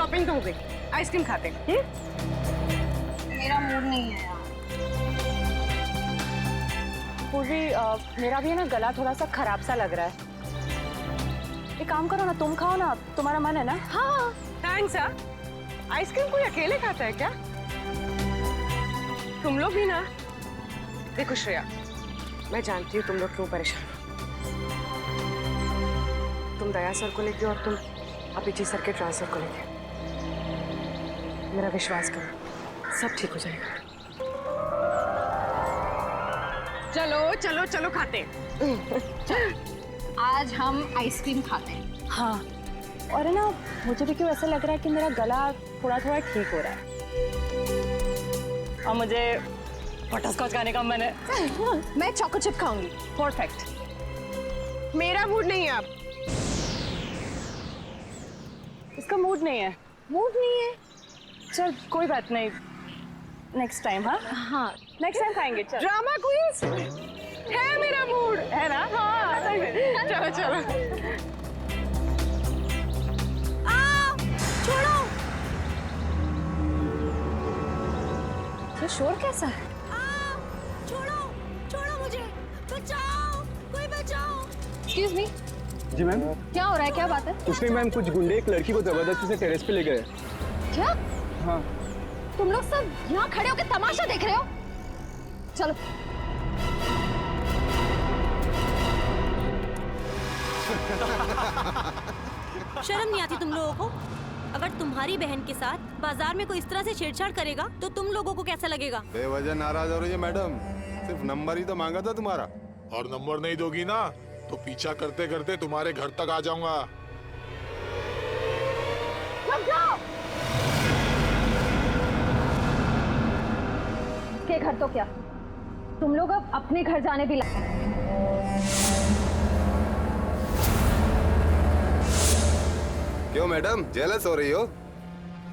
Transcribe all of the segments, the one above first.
Shopping तो हो गई, आइसक्रीम खाते हैं। मेरा मूड नहीं है यार। पूर्वी मेरा भी है ना, गला थोड़ा सा खराब सा लग रहा है। एक काम करो ना, तुम खाओ ना, तुम्हारा मन है ना? हाँ थैंक्स यार। आइसक्रीम कोई अकेले खाता है क्या? तुम लोग भी ना। देखो श्रेया, मैं जानती हूँ तुम लोग क्यों परेशान हो। तुम दया सर को लेके और तुम अभिजीत सर के ट्रांसफर को लेके। मेरा विश्वास करो, सब ठीक हो जाएगा। चलो चलो चलो खाते हैं। आज हम आइसक्रीम खाते हैं। हाँ, और है ना, मुझे भी क्यों ऐसा लग रहा है कि मेरा गला थोड़ा थोड़ा ठीक हो रहा है और मुझे बटरस्कॉच खाने का मन है। मैं चॉको चिप खाऊंगी। परफेक्ट। मेरा मूड नहीं है अब। इसका मूड नहीं है? मूड नहीं है? चल कोई बात नहीं, नेक्स्ट टाइम। हाँ हाँ नेक्स्ट टाइम खाएंगे। चल ड्रामा क्वींस है, मेरा मूड है ना? हाँ चलो चलो। छोड़ो। ये शोर कैसा है? छोड़ो छोड़ो मुझे, बचाओ, कोई बचाओ। एक्सक्यूज मी, जी मैम। क्या हो रहा है, क्या बात है? कुछ नहीं मैम, कुछ गुंडे एक लड़की को जबरदस्ती से टेरेस पे ले गए। क्या हाँ। तुम लोग सब यहाँ खड़े होकर तमाशा देख रहे हो? चलो। शर्म नहीं आती तुम लोगों को? अगर तुम्हारी बहन के साथ बाजार में कोई इस तरह से छेड़छाड़ करेगा तो तुम लोगों को कैसा लगेगा? बेवजह नाराज हो रही है मैडम, सिर्फ नंबर ही तो मांगा था तुम्हारा। और नंबर नहीं दोगी ना तो पीछा करते करते तुम्हारे घर तक आ जाऊंगा। रुक जाओ। के घर तो क्या, तुम लोग अब अपने घर जाने भी लगे। क्यों मैडम, जेलस हो रही हो?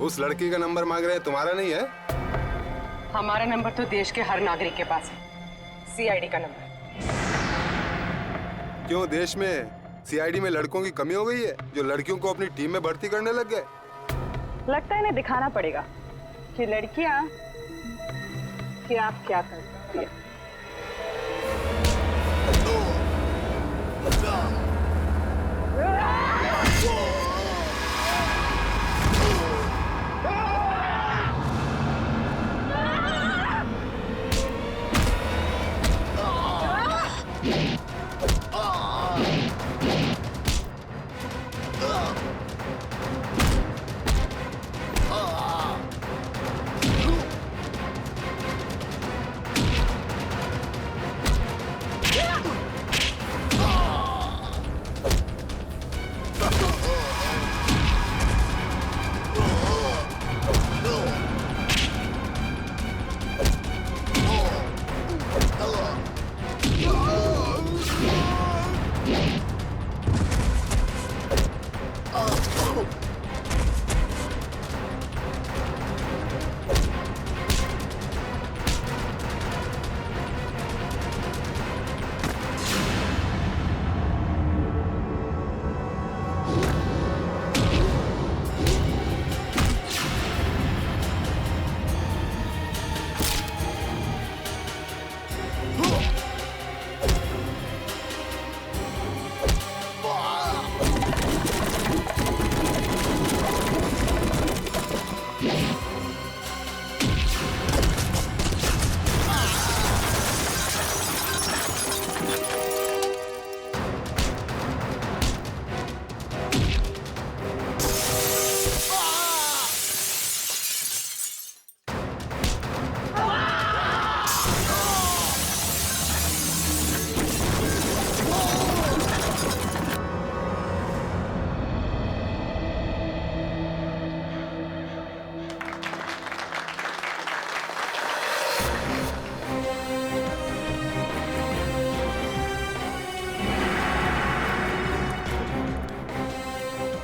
उस लड़की का नंबर मांग रहे हैं, तुम्हारा नहीं है? हमारा नंबर तो देश के हर नागरिक के पास है, सीआईडी का नंबर। क्यों देश में सीआईडी में लड़कों की कमी हो गई है जो लड़कियों को अपनी टीम में भर्ती करने लग गए? लगता है इन्हें दिखाना पड़ेगा कि लड़कियां क्या क्या करती है।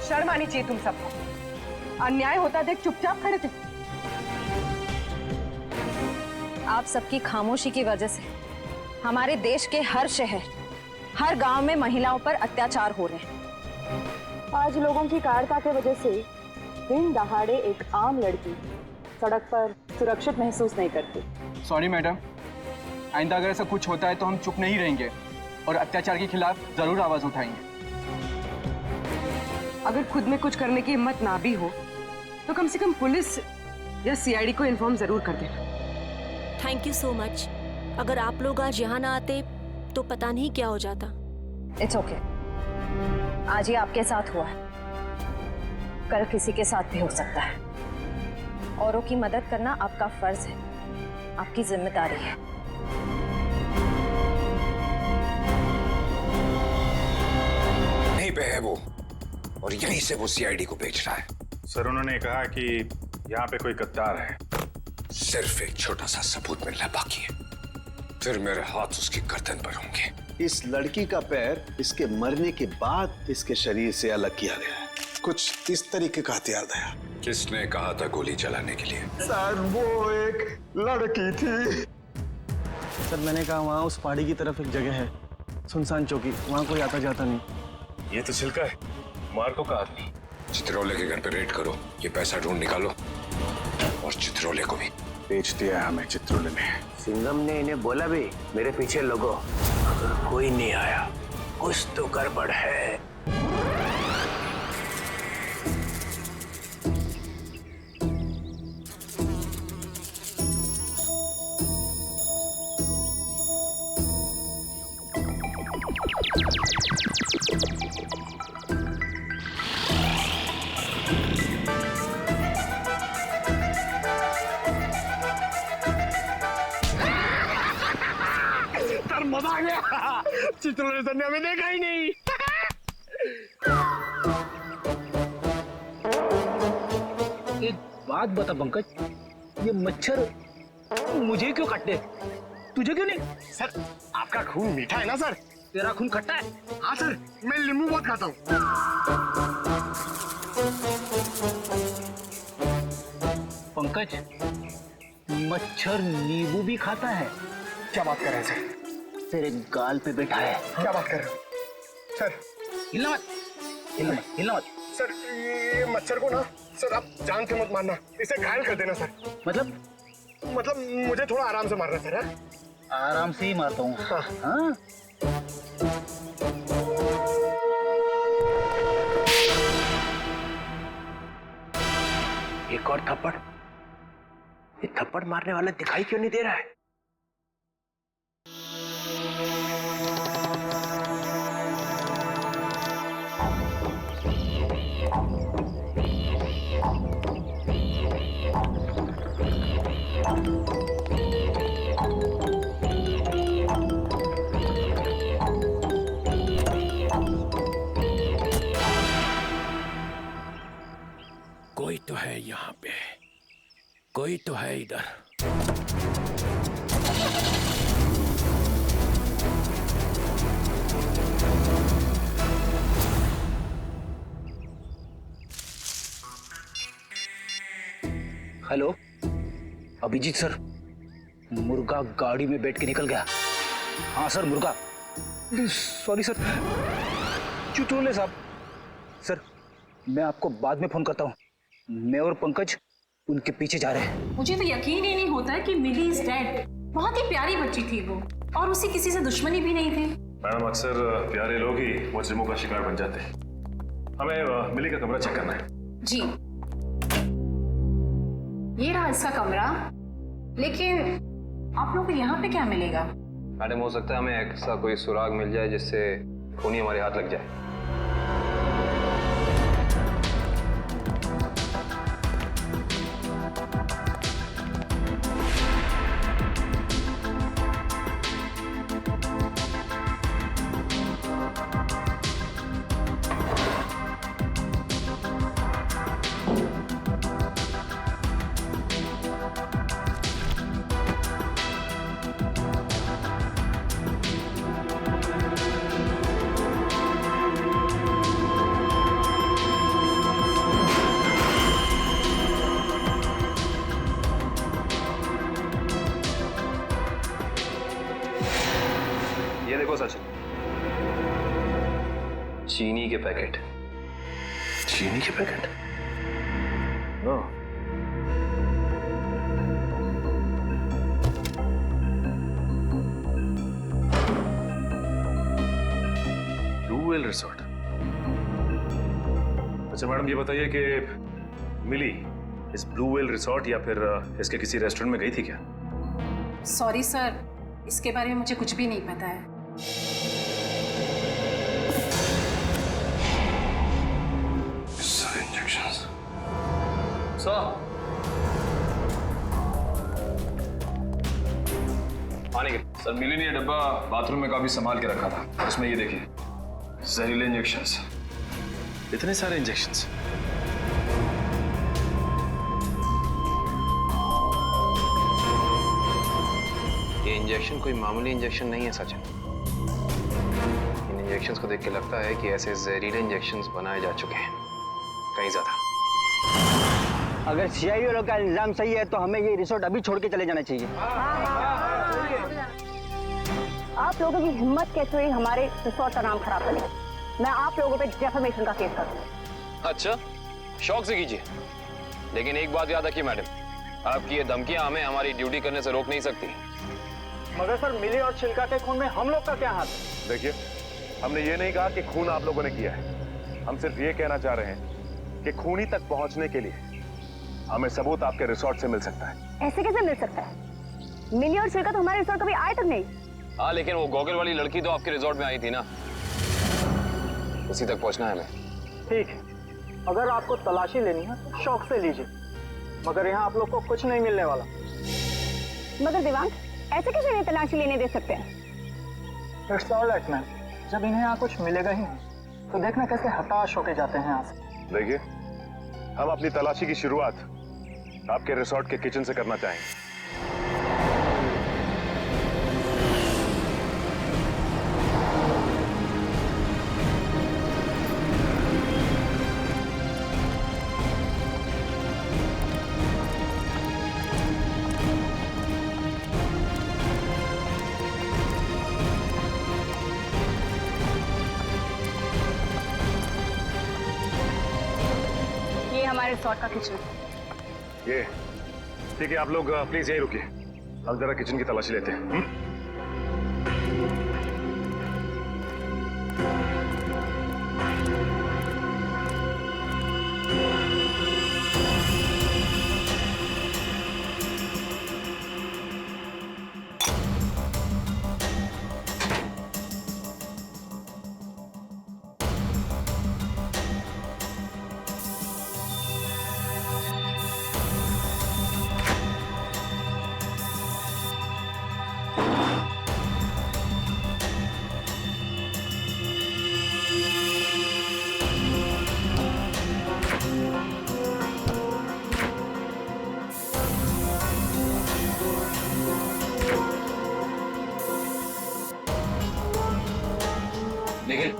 शर्म आनी चाहिए तुम सबको। अन्याय होता देख चुपचाप खड़े थे। आप सबकी खामोशी की वजह से हमारे देश के हर शहर, हर गांव में महिलाओं पर अत्याचार हो रहे हैं। आज लोगों की कायरता की वजह से दिन दहाड़े एक आम लड़की सड़क पर सुरक्षित महसूस नहीं करती। सॉरी मैडम, आइंदा अगर ऐसा कुछ होता है तो हम चुप नहीं रहेंगे और अत्याचार के खिलाफ जरूर आवाज उठाएंगे। अगर खुद में कुछ करने की हिम्मत ना भी हो तो कम से कम पुलिस या सीआईडी को इन्फॉर्म जरूर कर देना। Thank you so much. अगर आप लोग आज यहाँ ना आते तो पता नहीं क्या हो जाता। It's okay. आज ये आपके साथ हुआ है, कल किसी के साथ भी हो सकता है। औरों की मदद करना आपका फर्ज है, आपकी जिम्मेदारी है। नहीं पे है वो, और यहीं से वो सीआईडी को बेच रहा है। सर उन्होंने कहा कि यहाँ पे कोई गद्दार है। सिर्फ एक छोटा सा सबूत मिलना बाकी है, फिर मेरे हाथ उसकी गर्दन पर होंगे। इस लड़की का पैर इसके मरने के बाद इसके शरीर से अलग किया गया है। कुछ इस तरीके का हथियार था। किसने कहा था गोली चलाने के लिए? सर वो एक लड़की थी। सर मैंने कहा वहाँ उस पहाड़ी की तरफ एक जगह है, सुनसान चौकी, वहाँ कोई आता जाता नहीं। ये तो छिलका है, मार्को का आदमी। चित्रोले के घर पे रेड करो, ये पैसा ढूंढ निकालो और चित्रोले को भी। बेच दिया हमें चित्रोले ने। सिंघम ने इन्हें बोला भी मेरे पीछे लोगो, अगर कोई नहीं आया कुछ तो गड़बड़ है। मजा आ गया। चित्रोले सर ने हमें देखा ही नहीं। एक बात बता पंकज, ये मच्छर मुझे क्यों काटते, तुझे क्यों नहीं? सर आपका खून मीठा है ना सर? तेरा खून खट्टा है? हाँ सर, मैं नींबू बहुत खाता हूँ। पंकज, मच्छर नींबू भी खाता है? क्या बात कर रहे हैं सर? तेरे गाल पे बैठा है। क्या बात कर रहे हो सर? हिलना मत, हिलना मत, हिलना मत। सर ये मच्छर को ना सर आप जान से मत मारना, इसे घायल कर देना सर। मतलब मुझे थोड़ा आराम से मारना सर। हाँ? आराम से ही मारता हूँ। हाँ। हाँ? एक और थप्पड़। ये थप्पड़ मारने वाला दिखाई क्यों नहीं दे रहा है? कोई तो है यहाँ पे, कोई तो है इधर। हेलो अभिजीत सर, मुर्गा गाड़ी में बैठ के निकल गया। हाँ सर मुर्गा। सॉरी सर, चित्रोले साहब। सर मैं आपको बाद में फोन करता हूँ। मैं और पंकज उनके पीछे जा रहे हैं। मुझे तो यकीन ही नहीं होता कि मिली इज डेड। बहुत ही प्यारी बच्ची थी वो, और उसे किसी से दुश्मनी भी नहीं थी। मैडम अक्सर प्यारे लोग ही मुजरिमों का शिकार बन जाते हैं। हमें मिली का कमरा चेक करना है। जी ये रहा इसका कमरा, लेकिन आप लोगों को यहाँ पे क्या मिलेगा? मैडम हो सकता है हमें ऐसा कोई सुराग मिल जाए जिससे खून ही हमारे हाथ लग जाए। ये देखो सचिन, चीनी के पैकेट। चीनी के packet? No. Blue whale resort. अच्छा मैडम, ये बताइए कि मिली इस ब्लू व्हेल रिसोर्ट या फिर इसके किसी रेस्टोरेंट में गई थी क्या? सॉरी सर, इसके बारे में मुझे कुछ भी नहीं पता है। पानी के सर, मिली ने ये डब्बा बाथरूम में काफी संभाल के रखा था। उसमें ये देखिए जहरीले इंजेक्शंस। इतने सारे इंजेक्शंस? ये इंजेक्शन कोई मामूली इंजेक्शन नहीं है सचिन। इन इंजेक्शंस को देख के लगता है कि ऐसे जहरीले इंजेक्शंस बनाए जा चुके हैं कहीं ज्यादा। अगर सीआईडी वालों का इल्जाम सही है तो हमें ये रिसोर्ट अभी छोड़ के चले जाना चाहिए। आप लोगों की हिम्मत कैसे हुई हमारे रिसोर्ट का नाम खराब करने? मैं आप लोगों पे डेफेमेशन का केस करूंगा। अच्छा, शौक से कीजिए, लेकिन एक बात याद रखिए मैडम, आपकी ये धमकियां हमें हमारी ड्यूटी करने से रोक नहीं सकती। मगर सर, मिली और छिलका के खून में हम लोग का क्या हाथ? देखिए, हमने ये नहीं कहा कि खून आप लोगों ने किया है। हम सिर्फ ये कहना चाह रहे हैं कि खूनी तक पहुंचने के लिए हमें सबूत आपके रिसोर्ट से मिल सकता है। ऐसे कैसे मिल सकता है? मिली और छिलका तो हमारे रिसोर्ट कभी आए तक नहीं। हाँ, लेकिन वो गॉगल वाली लड़की तो आपके रिसोर्ट में आई थी ना, उसी तक पहुंचना है हमें। ठीक है, अगर आपको तलाशी लेनी है तो शौक से लीजिए, मगर यहाँ आप लोग को कुछ नहीं मिलने वाला। मगर दिवांग, ऐसे कैसे नहीं तलाशी लेने दे सकते हैं? इट्स ऑल राइट मैम, जब इन्हें यहाँ कुछ मिलेगा ही नहीं तो देखना कैसे हताश होके जाते हैं यहाँ से। देखिए, हम अपनी तलाशी की शुरुआत आपके रिसोर्ट के किचन से करना चाहेंगे। हमारे रिसोर्ट का किचन। ये ठीक है, आप लोग प्लीज यहीं रुकिए, हम जरा किचन की तलाशी लेते हैं। निखिल,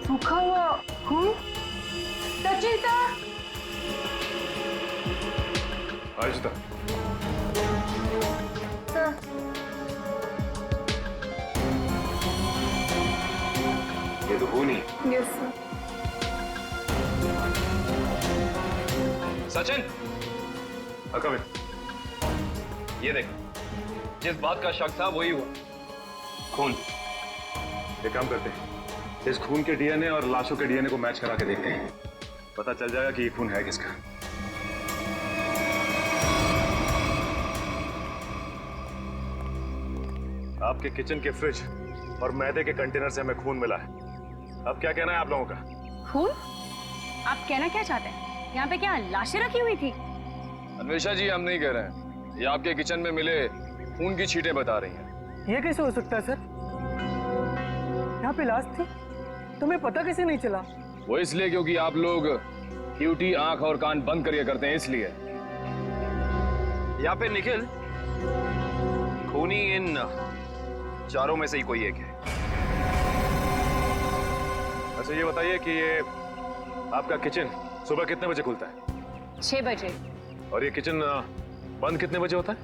सूखा हुआ खून। सचिन सर, आयुष्ता, ये तो खून ही। Yes sir. Sachin, come in. ये देख, जिस बात का शक था वही हुआ, खून। एक काम करते हैं, इस खून के डीएनए और लाशों के डीएनए को मैच करा के देखते हैं, पता चल जाएगा कि ये खून है किसका। आपके किचन के फ्रिज और मैदे के कंटेनर से हमें खून मिला है। अब क्या कहना है आप लोगों का? खून? आप कहना क्या चाहते हैं? यहाँ पे क्या लाशें रखी हुई थी? अन्वेषा जी, हम नहीं कह रहे हैं, ये आपके किचन में मिले खून की छींटें बता रही हैं। ये कैसे हो सकता है सर? यहाँ पे लाश थी, तुम्हें पता कैसे नहीं चला? वो इसलिए क्योंकि आप लोग ड्यूटी आंख और कान बंद करके करते हैं, इसलिए। या फिर निखिल, खूनी इन चारों में से ही कोई एक है। अच्छा ये बताइए कि ये आपका किचन सुबह कितने बजे खुलता है? 6 बजे। और ये किचन बंद कितने बजे होता है?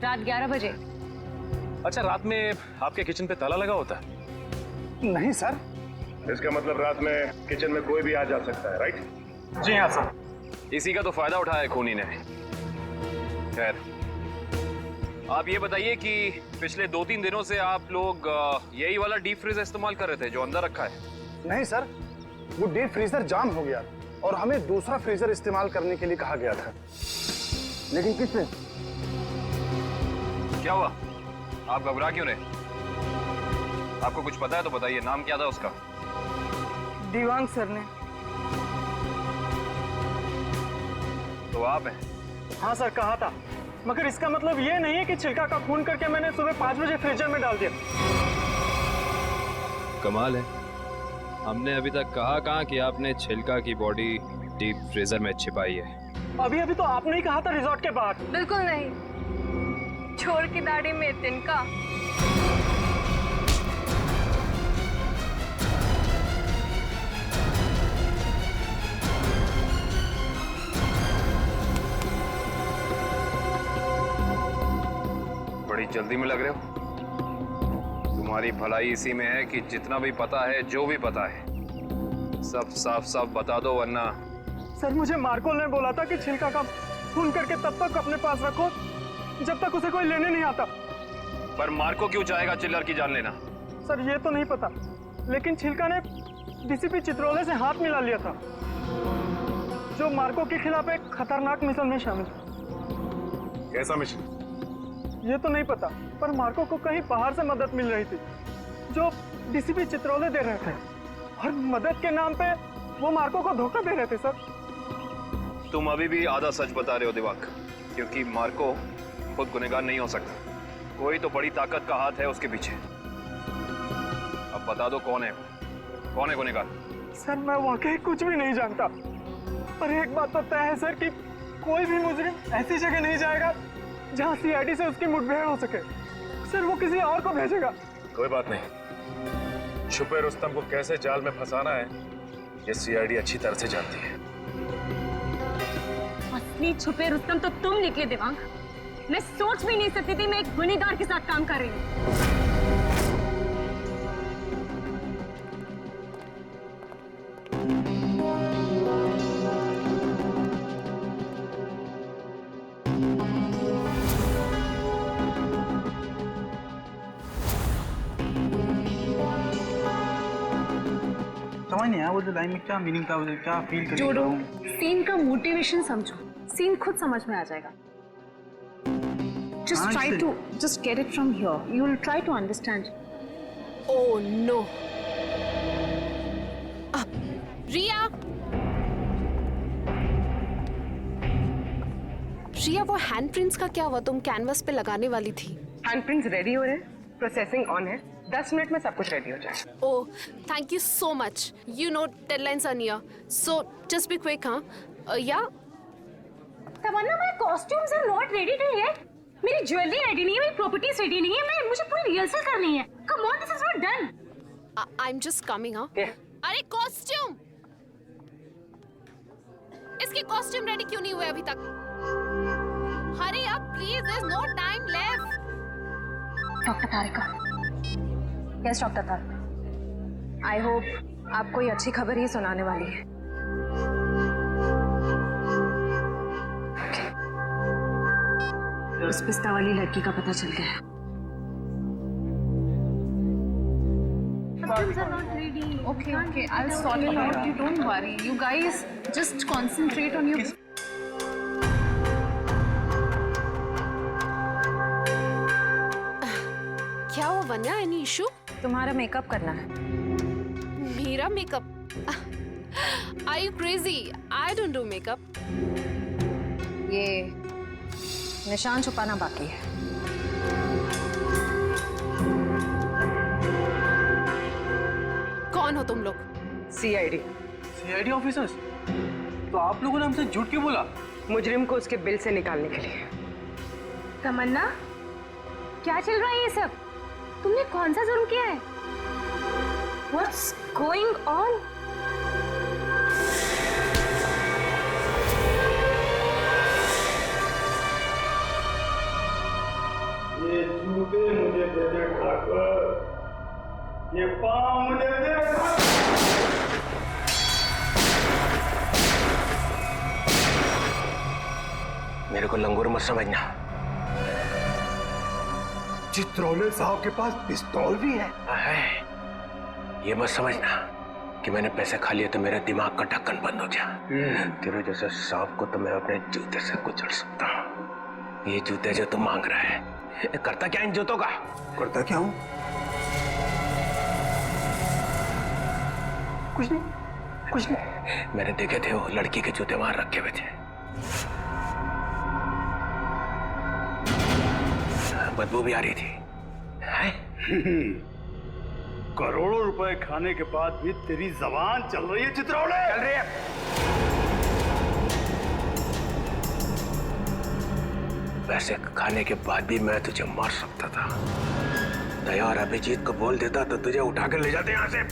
रात 11 बजे। अच्छा, रात में आपके किचन पे ताला लगा होता है? नहीं सर। इसका मतलब रात में किचन में कोई भी आ जा सकता है, राइट? जी हाँ सर। इसी का तो फायदा उठाया है खूनी ने। खैर, आप ये बताइए कि पिछले 2-3 दिनों से आप लोग यही वाला डीप फ्रीजर इस्तेमाल कर रहे थे जो अंदर रखा है? नहीं सर, वो डीप फ्रीजर जाम हो गया और हमें दूसरा फ्रीजर इस्तेमाल करने के लिए कहा गया था। लेकिन किसने? क्या हुआ? आप घबरा क्यों रहे? आपको कुछ पता है तो बताइए, नाम क्या था उसका? दीवांग सर ने। तो आप हैं? हाँ सर, कहा था, मगर इसका मतलब ये नहीं है कि छिलका का खून करके मैंने सुबह 5 बजे फ्रीजर में डाल दिया। कमाल है, हमने अभी तक कहा कहाँ कि आपने छिलका की बॉडी डीप फ्रीजर में छिपाई है। अभी अभी तो आपने ही कहा था रिजॉर्ट के बाहर। बिल्कुल नहीं, छोड़ की दाढ़ी में तिनका। बड़ी जल्दी में लग रहे हो। तुम्हारी भलाई इसी में है कि जितना भी पता है, जो भी पता है, सब साफ साफ बता दो, वरना। सर, मुझे मार्को ने बोला था कि छिलका का खून करके तब तक अपने पास रखो जब तक उसे कोई लेने नहीं आता। पर मार्को क्यों चाहेगा चिल्लर की जान लेना? सर, ये तो नहीं पता, लेकिन छिलका ने डीसीपी चित्रोले से हाथ मिला लिया था, जो मार्को के खिलाफ एक खतरनाक मिशन में शामिल। कैसा मिशन? ये तो नहीं पता, पर मार्को को कहीं बाहर से मदद मिल रही थी जो डीसीपी चित्रोले दे रहे थे, और मदद के नाम पे वो मार्को को धोखा दे रहे थे। सर, तुम अभी भी आधा सच बता रहे हो दिवाक, क्योंकि मार्को खुद गुनहगार नहीं हो सकता। कोई तो बड़ी ताकत का हाथ है उसके पीछे। अब बता दो कौन है गुनहगार? सर, मैं वाकई कुछ भी नहीं जानता, पर एक बात तो तय है सर कि कोई भी मुजरिम ऐसी जगह नहीं जाएगा जहां सीआईडी से उसकी मुठभेड़ हो सके। सर, वो किसी और को भेजेगा। कोई बात नहीं, छुपे रुस्तम को कैसे जाल में फंसाना है ये सीआईडी अच्छी तरह से जानती है। असली छुपे रुस्तम तो तुम निकले दिवांग। मैं सोच भी नहीं सकती थी मैं एक गुनहगार के साथ काम कर रही हूँ। समझ नहीं आया वो जो लाइन में क्या मीनिंग था, वो क्या फील कर जोड़ो, सीन का मोटिवेशन समझो, सीन खुद समझ में आ जाएगा। Just try to just get it from here. You will try to understand. Oh no. रिया, रिया, वो हैंडप्रिंट्स का क्या हुआ? तुम कैनवस पे लगाने वाली थी। हैंडप्रिंट्स रेडी हो रहे हैं, प्रोसेसिंग ऑन है, 10 मिनट में सब कुछ रेडी हो जाएगा। Oh, thank you so much. You know deadlines are near, so just be quick, हाँ? Yeah. Tamanna, my costumes are not ready till yet. मेरी ज्वेलरी रेडी नहीं है, मेरी प्रॉपर्टीज रेडी नहीं है, मुझे पूरी रिहर्सल करनी है। Come on, this is not done. I'm just coming, हाँ? अरे कॉस्ट्यूम, इसके कॉस्ट्यूम रेडी क्यों नहीं हुए अभी तक? Hurry up, please. There's no time left. Doctor Tarika. Yes doctor Tarika. I hope आप कोई अच्छी खबर ही सुनाने वाली है। उस पिस्ता वाली लड़की का पता चल गया। Costumes are not ready. Okay, I'll sort it out. You don't worry. You guys just concentrate on your. क्या हुआ वन्या? Any issue? तुम्हारा मेकअप करना है। मेरा makeup? Are you crazy? I don't do makeup. ये निशान छुपाना बाकी है। कौन हो तुम लोग? CID officers? तो आप लोगों ने हमसे झूठ क्यों बोला? मुजरिम को उसके बिल से निकालने के लिए। तमन्ना, क्या चल रहा है ये सब? तुमने कौन सा जुर्म किया है? What's going on? दे दे ठाकुर, ये पाँव मुझे दे ठाकुर। मेरे को लंगूर मत समझना। चित्रोले साहब के पास पिस्तौल भी है। ये मत समझना कि मैंने पैसे खा लिए तो मेरे दिमाग का ढक्कन बंद हो गया। तेरे जैसे सांप को तो मैं अपने जूते से कुचल सकता हूँ। ये जूते जो तू मांग रहा है, करता क्या इन जूतों का? करता क्या हूँ? कुछ नहीं, कुछ नहीं। मैंने देखे थे वो लड़की के जूते वहां रखे हुए थे। बदबू भी आ रही थी। करोड़ों रुपए खाने के बाद भी तेरी जबान चल रही है चित्रोले? चल रही है। पैसे खाने के बाद भी मैं तुझे मार सकता था। दया और अभिजीत को बोल देता तो तुझे उठा के ले जाते यहाँ से।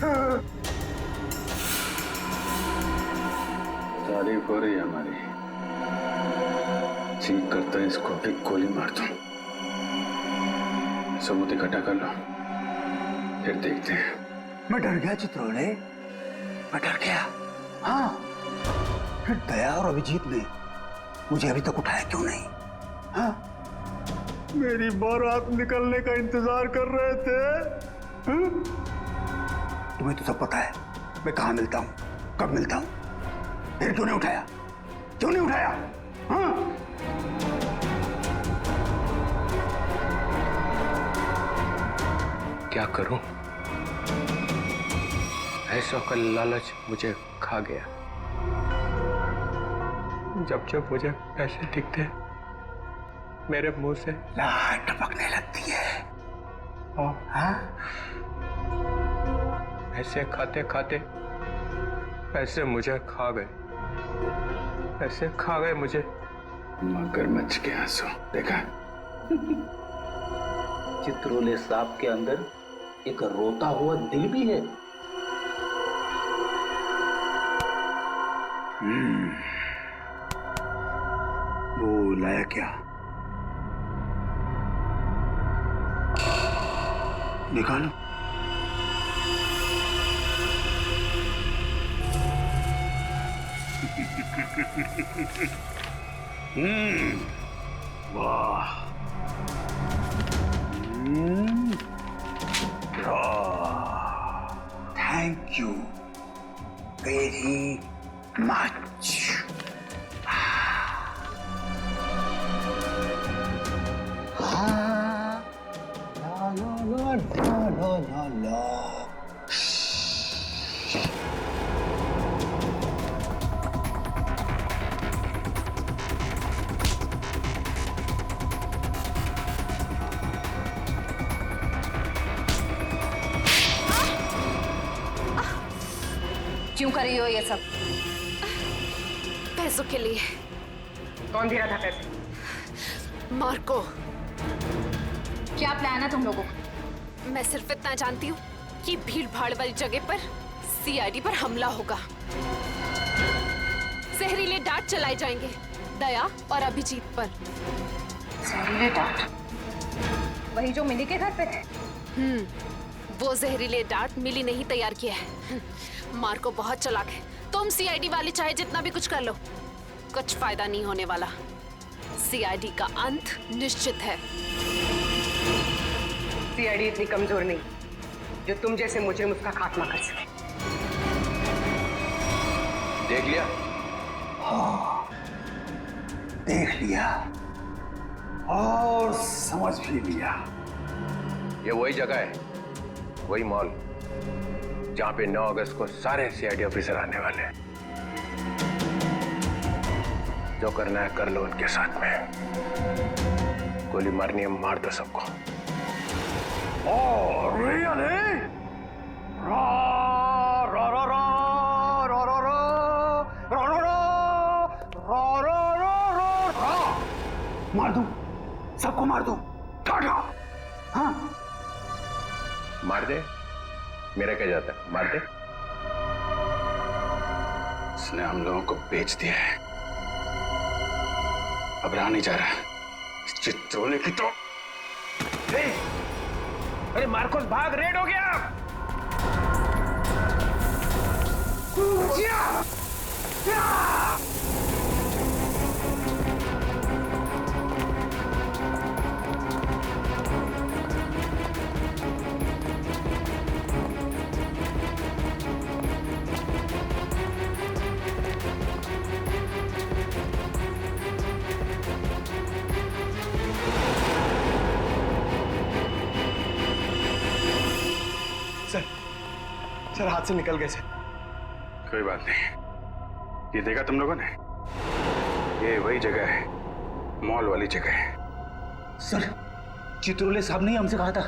तारीफ हो रही है हमारी। ठीक करता है इसको भी गोली मार दूं। सबूत इकट्ठा कर लो, फिर देखते हैं। मैं डर गया चित्रोले, मैं डर गया। हाँ, फिर दया और अभिजीत ने मुझे अभी तक उठाया क्यों नहीं? हाँ, मेरी बारात निकलने का इंतजार कर रहे थे। हाँ? तुम्हें तो सब पता है मैं कहाँ मिलता हूँ, कब मिलता हूँ। फिर क्यों नहीं उठाया? क्यों नहीं उठाया? हाँ? क्या करूं? ऐसा का लालच मुझे खा गया। जब जब मुझे पैसे दिखते मेरे मुंह से लाट टपकने लगती है। हाँ? ऐसे खाते खाते पैसे मुझे खा गए। पैसे खा गए मुझे। मगरमच्छ के आंसू देखा? चित्रोले सांप के अंदर एक रोता हुआ दिल भी है। वो लाया क्या? निकालो। वाह, थैंक यू वेरी मच। क्यों कर रही हो ये सब? पैसों के लिए। कौन दे रहा था पैसे? मार्को। क्या प्लान है तुम लोगों का? मैं सिर्फ इतना जानती हूँ कि भीड़ भाड़ वाली जगह पर सीआईडी पर हमला होगा। जहरीले डांट चलाए जाएंगे दया और अभिजीत पर। जहरीले डांट? वही जो मिली के घर पे थे? वो जहरीले डांट मिली नहीं तैयार किया है। मार्को बहुत चालाक है। तुम सीआईडी वाले चाहे जितना भी कुछ कर लो, कुछ फायदा नहीं होने वाला। सीआईडी का अंत निश्चित है। सीआईडी इतनी कमजोर नहीं जो तुम जैसे मुजरिम उसका खात्मा कर सके। देख लिया? हाँ, देख लिया और समझ भी लिया। ये वही जगह है, वही मॉल जहां पे 9 अगस्त को सारे सीआईडी ऑफिसर आने वाले हैं। जो करना है कर लो उनके साथ में। गोली मारनी है मार दो सबको। Oh, really? Ra ra ra ra ra ra ra ra ra ra ra ra ra। मार दूं, सबको मार दूं। टाटा। हाँ, मार दे, मेरा क्या जाता है, मार दे। इसने हम लोगों को बेच दिया है, अब रहा नहीं जा रहा। चित्रोले की तो अरे मार्कोस भाग, रेड हो गया। सर हाथ से निकल गए सर। कोई बात नहीं, ये देखा तुम लोगों ने, ये वही जगह है, मॉल वाली जगह है। सर चित्रोले साहब ने हमसे कहा था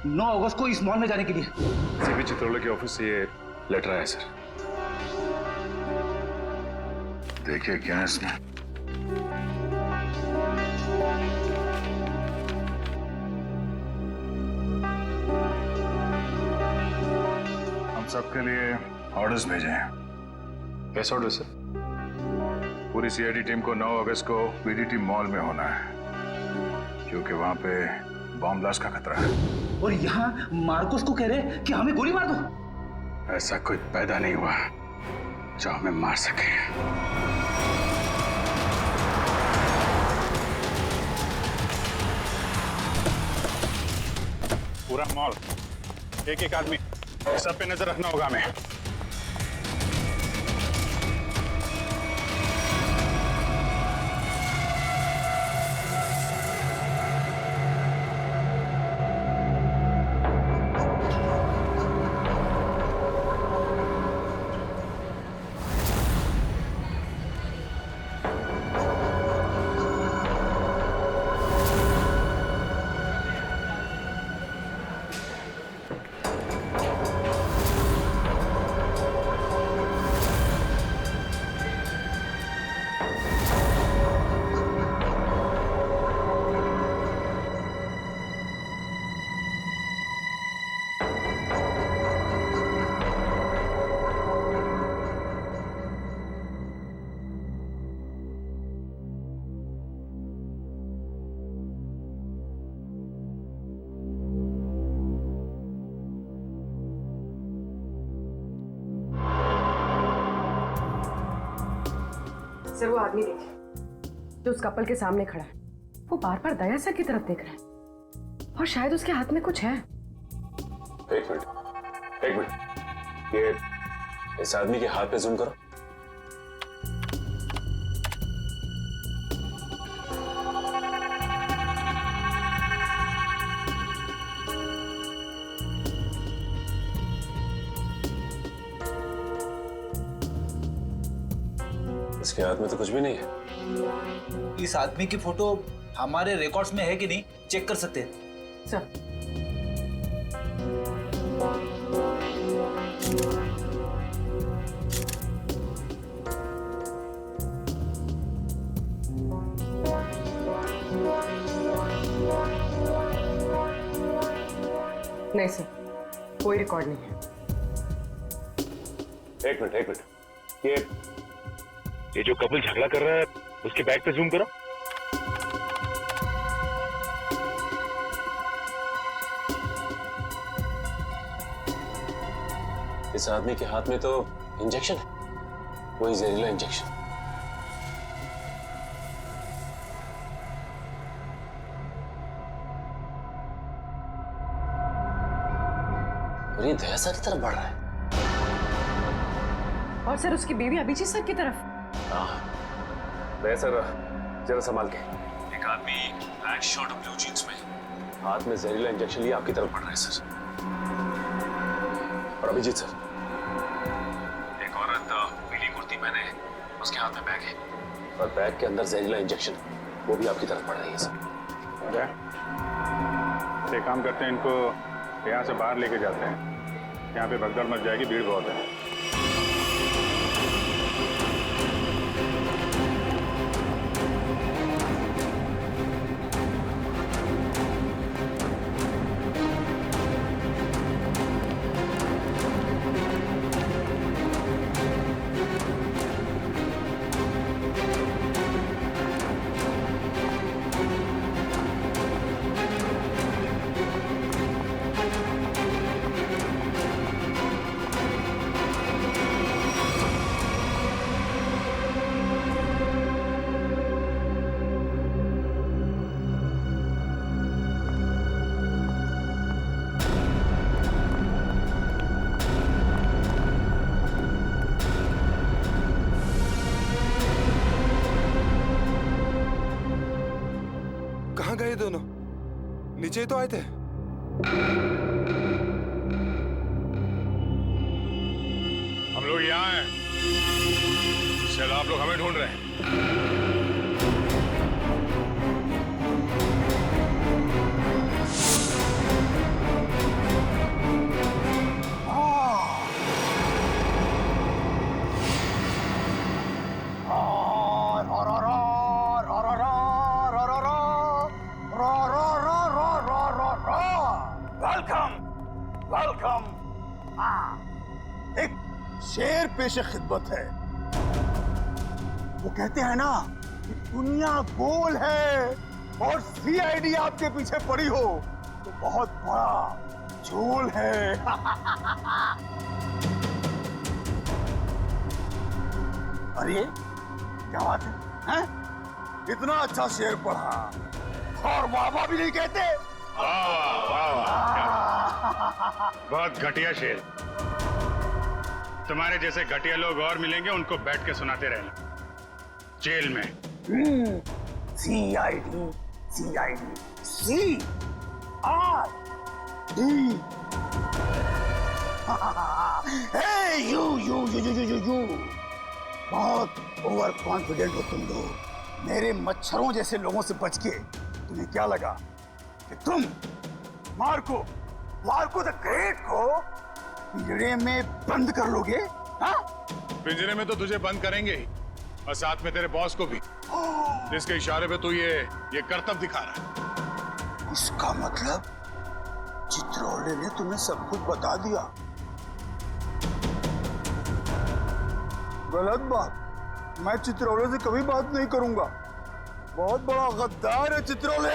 9 अगस्त को इस मॉल में जाने के लिए। सीपी चित्रोले के ऑफिस से ये लेटर आया सर। देखिए क्या है इसमें। हम सबके लिए ऑर्डर्स भेजे हैं। कैसे ऑर्डर सर? पूरी सीआईडी टीम को 9 अगस्त को बीडीटी मॉल में होना है, क्योंकि वहां पे बॉम्ब ब्लास्ट का खतरा है। और यहाँ मार्कोस को कह रहे कि हमें गोली मार दो। ऐसा कोई पैदा नहीं हुआ जो हमें मार सके। पूरा मॉल, एक एक आदमी, सब पे नजर रखना होगा हमें। सर वो आदमी देखिए जो उस कपल के सामने खड़ा है, वो बार बार दया सर की तरफ देख रहा है और शायद उसके हाथ में कुछ है। एक मिनट, ये इस आदमी के हाथ पे जूम करो। इसके हाथ में तो कुछ भी नहीं है। इस आदमी की फोटो हमारे रिकॉर्ड्स में है कि नहीं, चेक कर सकते हैं सर। नहीं सर, कोई रिकॉर्ड नहीं है। एक मिनट, ये जो कपल झगड़ा कर रहा है उसके बैग पे जूम करो। इस आदमी के हाथ में तो इंजेक्शन है, वही जहरीला इंजेक्शन। और ये दया सर की तरफ बढ़ रहा है। और सर उसकी बीवी अभिजीत सर की तरफ। दया सर जरा संभाल के। एक आदमी ब्लैक शर्ट और ब्लू जींस में हाथ में जहरीला इंजेक्शन लिए आपकी तरफ बढ़ रहा है सर। और अभिजीत सर, एक औरत पीली कुर्ती पहने, उसके हाथ में बैग है और बैग के अंदर जहरीला इंजेक्शन, वो भी आपकी तरफ बढ़ रही है सर। एक काम करते हैं, इनको यहाँ से बाहर लेके जाते हैं, यहाँ पे भगदड़ मच जाएगी, भीड़ बहुत है। कहाँ गए दोनों? नीचे ही तो आए थे। हम लोग यहाँ हैं। शायद आप लोग हमें ढूंढ रहे हैं। Welcome welcome. एक शेर पेशे खिदमत है। वो कहते हैं ना कि दुनिया गोल है और सीआईडी आपके पीछे पड़ी हो तो बहुत बड़ा झोल है। अरे क्या बात है? इतना अच्छा शेर पढ़ा और वाह भी नहीं कहते। बहुत घटिया शेर। तुम्हारे जैसे घटिया लोग और मिलेंगे, उनको बैठ के सुनाते रहना जेल में। CID CID C R D. You you you you you you बहुत ओवर कॉन्फिडेंट हो तुम लोग। मेरे मच्छरों जैसे लोगों से बच के तुम्हें क्या लगा कि तुम मार्को द ग्रेट को पिंजरे में बंद कर लोगे? हाँ? पिंजरे में तो तुझे बंद करेंगे ही, और साथ में तेरे बॉस को भी, जिसके इशारे पे तू ये करतब दिखा रहा है। इसका मतलब चित्रोले ने तुम्हें सब कुछ बता दिया। गलत बात। मैं चित्रोले से कभी बात नहीं करूंगा। बहुत बड़ा गद्दार है चित्रोले।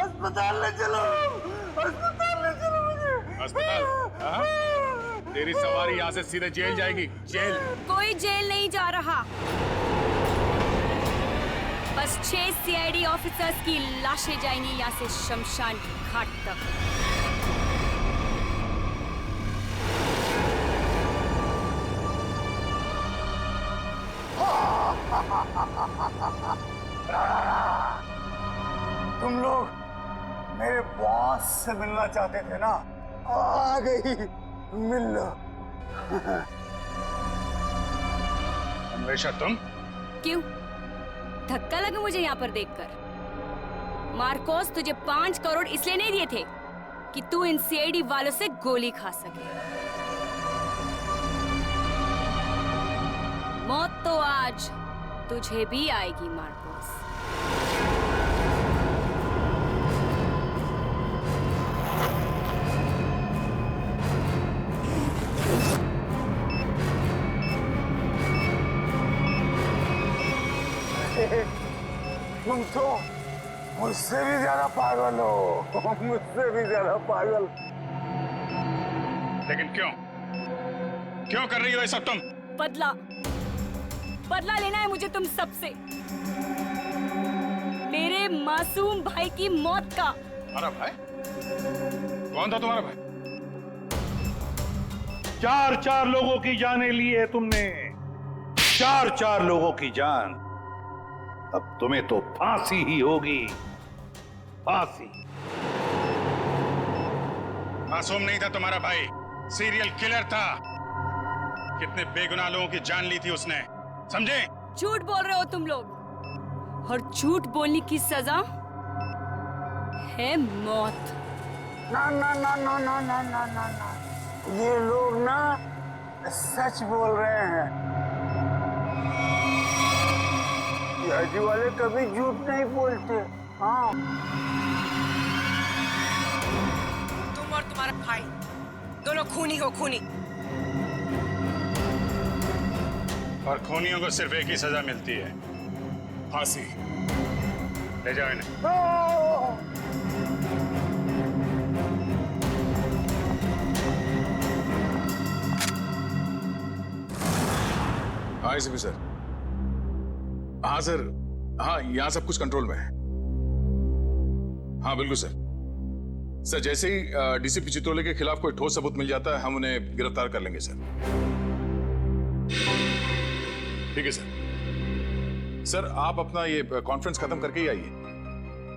अस्पताल ले चलो मुझे। अस्पताल? तेरी सवारी यहाँ से सीधे जेल जाएगी। जेल? कोई जेल नहीं जा रहा। बस 6 सीआईडी ऑफिसर्स की लाशें जाएंगी यहाँ से शमशान घाट तक। तुम लोग मेरे बॉस से मिलना चाहते थे ना? आ गई, मिल लो। हमेशा तुम? क्यों? धक्का लगा मुझे यहाँ पर देखकर। मार्कोस तुझे 5 करोड़ इसलिए नहीं दिए थे कि तू इन सीआईडी वालों से गोली खा सके। मौत तो आज तुझे भी आएगी मार्कोस। तुम तो मुझसे भी ज्यादा पागल हो, मुझसे भी ज्यादा पागल। लेकिन क्यों कर रही हो ये सब तुम? बदला लेना है मुझे तुम सबसे, मेरे मासूम भाई की मौत का। हमारा भाई? कौन था तुम्हारा भाई? 4 लोगों की जानें ली है तुमने। 4 लोगों की जान। अब तुम्हें तो फांसी ही होगी, फांसी। मासूम नहीं था तुम्हारा भाई, सीरियल किलर था। कितने बेगुनाह लोगों की जान ली थी उसने, समझे? झूठ बोल रहे हो तुम लोग, और झूठ बोलने की सजा है मौत। ना ना ना ना ना ना ना ना ना, ये लोग ना सच बोल रहे हैं। सीआईडी वाले कभी झूठ नहीं बोलते। हाँ, तुम और तुम्हारा भाई दोनों खूनी हो, खूनी। और खूनियों को सिर्फ एक ही सजा मिलती है, फांसी। ले जाओ इन्हें। हाँ एसीपी सर। हाँ सर, हाँ यहाँ सब कुछ कंट्रोल में है। हाँ बिल्कुल सर। सर जैसे ही डीसीपी चित्रोले के खिलाफ कोई ठोस सबूत मिल जाता है हम उन्हें गिरफ्तार कर लेंगे सर। ठीक है सर। सर आप अपना ये कॉन्फ्रेंस खत्म करके ही आइए।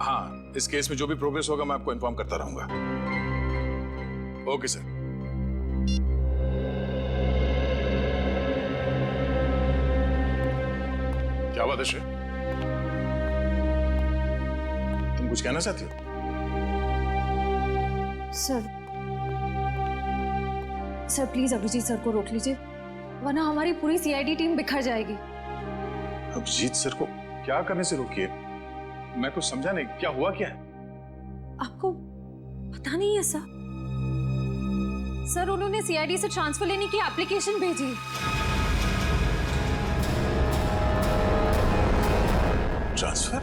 हाँ, इस केस में जो भी प्रोग्रेस होगा मैं आपको इन्फॉर्म करता रहूंगा। Okay sir. क्या बात है श्रेय? तुम कुछ कहना चाहती हो? सर प्लीज अभिजीत सर को रोक लीजिए, वरना हमारी पूरी सीआईडी टीम बिखर जाएगी। अभिजीत सर को क्या करने से रोकिए? मैं कुछ समझा नहीं, क्या हुआ क्या है? आपको पता नहीं है सर? सर उन्होंने सीआईडी से ट्रांसफर लेने की एप्लीकेशन भेजी। ट्रांसफर?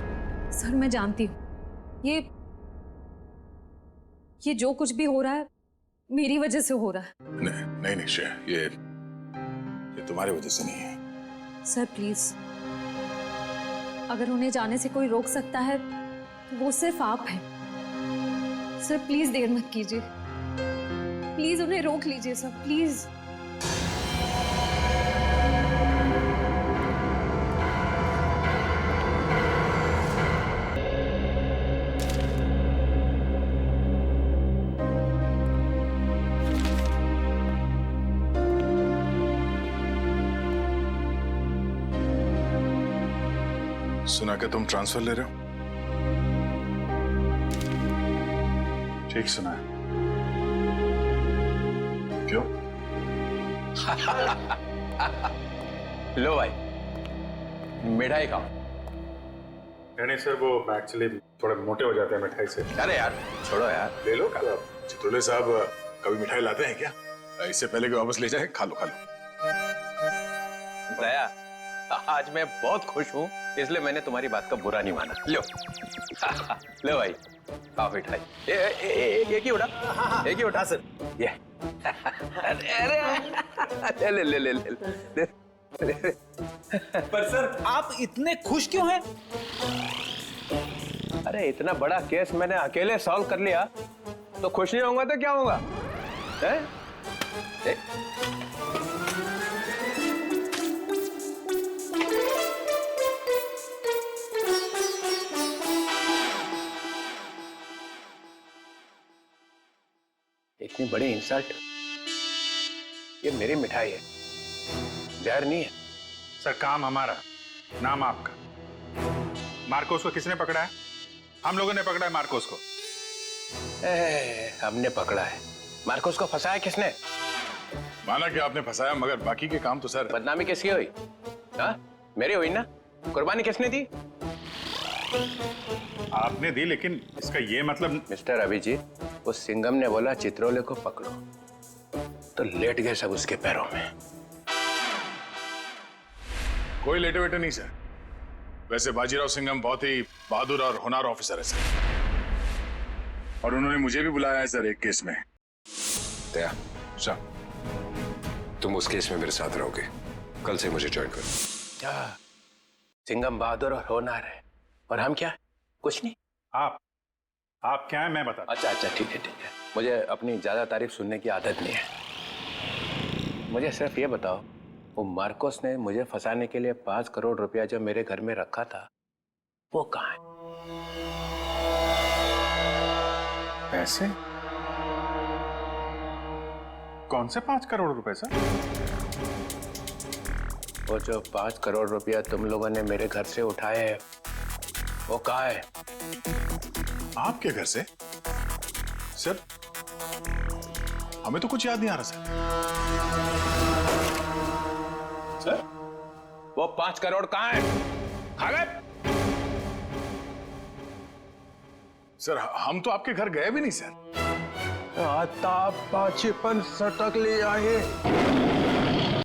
सर मैं जानती हूँ ये जो कुछ भी हो रहा है मेरी वजह से हो रहा है। नहीं नहीं श्रेय, ये तुम्हारी वजह से नहीं है। सर प्लीज, अगर उन्हें जाने से कोई रोक सकता है तो वो सिर्फ आप हैं। सर प्लीज देर मत कीजिए, प्लीज उन्हें रोक लीजिए सर, प्लीज। सुना कि तुम ट्रांसफर ले रहे हो? ठीक सुना है। क्यों? लो भाई, मिठाई खाओ। नहीं सर, वो एक्चुअली थोड़े मोटे हो जाते हैं मिठाई से। अरे यार छोड़ो यार, ले लो। चित्रोले साहब कभी मिठाई लाते हैं क्या? इससे पहले कि वापस ले जाए, खा लो खा लो। दया, आज मैं बहुत खुश हूँ, इसलिए मैंने तुम्हारी बात का बुरा नहीं माना। लो लो भाई, खाओ मिठाई। एक ही उठा, एक ही उठा सर। ये अरे ले ले ले ले ले। पर सर आप इतने खुश क्यों हैं? अरे इतना बड़ा केस मैंने अकेले सॉल्व कर लिया, तो खुश नहीं होऊंगा तो क्या होगा? इतनी बड़ी इंसल्ट, ये मेरी मिठाई है, जहर नहीं है। सर काम हमारा, नाम आपका। मार्कोस को किसने पकड़ा है? हम लोगों ने पकड़ा है मार्कोस को। हमने पकड़ा है। मार्कोस को फंसाया किसने? माना कि आपने फंसाया, मगर बाकी के काम तो सर। बदनामी किसकी हुई? हाँ मेरी हुई ना। कुर्बानी किसने दी? आपने दी, लेकिन इसका ये मतलब। मिस्टर अभिजीत, उस सिंघम ने बोला चित्रोले को पकड़ो, तो लेट गए सब उसके पैरों में। कोई लेटे वेटे नहीं सर। वैसे बाजीराव सिंघम बहुत ही बहादुर और होनहार ऑफिसर है सर, और उन्होंने मुझे भी बुलाया है सर एक केस में। दया, सर तुम उस केस में मेरे साथ रहोगे। कल से मुझे ज्वाइन करो। क्या सिंघम बहादुर और होनहार है, और हम क्या? कुछ नहीं। आप क्या है मैं बता। अच्छा ठीक है ठीक है। मुझे अपनी ज्यादा तारीफ सुनने की आदत नहीं है। मुझे सिर्फ ये बताओ वो मार्कोस ने मुझे फंसाने के लिए 5 करोड़ रुपया जो मेरे घर में रखा था वो कहाँ है? पैसे? कौन से 5 करोड़ रुपए सर? वो जो 5 करोड़ रुपया तुम लोगों ने मेरे घर से उठाए हैं वो कहाँ है? आपके घर से? सर हमें तो कुछ याद नहीं आ रहा सर वो 5 करोड़ कहाँ है? खा गए? सर हम तो आपके घर गए भी नहीं सर। आता 5 सटक ले आए।